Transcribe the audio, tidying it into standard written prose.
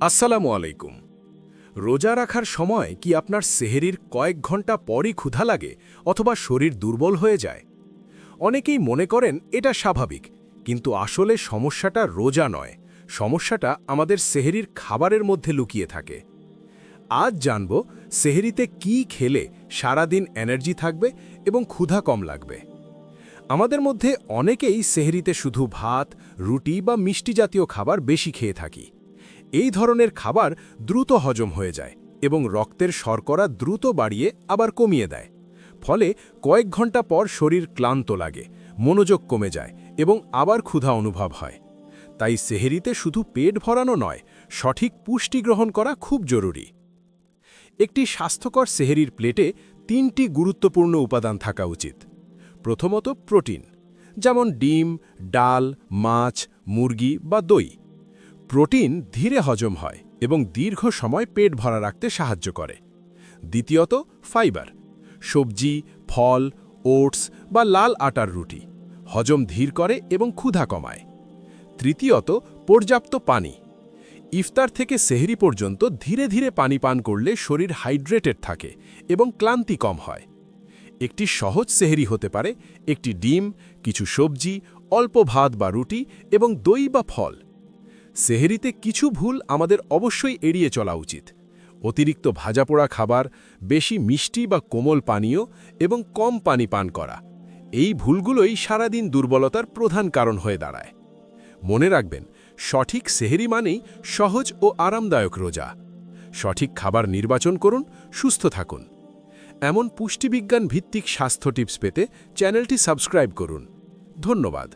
আসসালামু আলাইকুম। রোজা রাখার সময় কি আপনার সেহরির কয়েক ঘন্টা পরই ক্ষুধা লাগে অথবা শরীর দুর্বল হয়ে যায়? অনেকেই মনে করেন এটা স্বাভাবিক, কিন্তু আসলে সমস্যাটা রোজা নয়, সমস্যাটা আমাদের সেহরির খাবারের মধ্যে লুকিয়ে থাকে। আজ জানব সেহরিতে কি খেলে সারাদিন এনার্জি থাকবে এবং ক্ষুধা কম লাগবে। আমাদের মধ্যে অনেকেই সেহরিতে শুধু ভাত, রুটি বা মিষ্টি জাতীয় খাবার বেশি খেয়ে থাকি। এই ধরনের খাবার দ্রুত হজম হয়ে যায় এবং রক্তের শর্করা দ্রুত বাড়িয়ে আবার কমিয়ে দেয়। ফলে কয়েক ঘন্টা পর শরীর ক্লান্ত লাগে, মনোযোগ কমে যায় এবং আবার ক্ষুধা অনুভব হয়। তাই সেহরিতে শুধু পেট ভরানো নয়, সঠিক পুষ্টি গ্রহণ করা খুব জরুরি। একটি স্বাস্থ্যকর সেহরির প্লেটে 3টি গুরুত্বপূর্ণ উপাদান থাকা উচিত। প্রথমত প্রোটিন, যেমন ডিম, ডাল, মাছ, মুরগি বা দই। প্রোটিন ধীরে হজম হয় এবং দীর্ঘ সময় পেট ভরা রাখতে সাহায্য করে। দ্বিতীয়ত ফাইবার, সবজি, ফল, ওটস বা লাল আটার রুটি হজম ধীর করে এবং ক্ষুধা কমায়। তৃতীয়ত পর্যাপ্ত পানি। ইফতার থেকে সেহরি পর্যন্ত ধীরে ধীরে পানি পান করলে শরীর হাইড্রেটেড থাকে এবং ক্লান্তি কম হয়। একটি সহজ সেহরি হতে পারে একটি ডিম, কিছু সবজি, অল্প ভাত বা রুটি এবং দই বা ফল। সেহরিতে কিছু ভুল আমাদের অবশ্যই এড়িয়ে চলা উচিত। অতিরিক্ত ভাজাপোড়া খাবার, বেশি মিষ্টি বা কোমল পানীয় এবং কম পানি পান করা, এই ভুলগুলোই সারাদিন দুর্বলতার প্রধান কারণ হয়ে দাঁড়ায়। মনে রাখবেন, সঠিক সেহরি মানেই সহজ ও আরামদায়ক রোজা। সঠিক খাবার নির্বাচন করুন, সুস্থ থাকুন। এমন পুষ্টিবিজ্ঞান ভিত্তিক স্বাস্থ্য টিপস পেতে চ্যানেলটি সাবস্ক্রাইব করুন। ধন্যবাদ।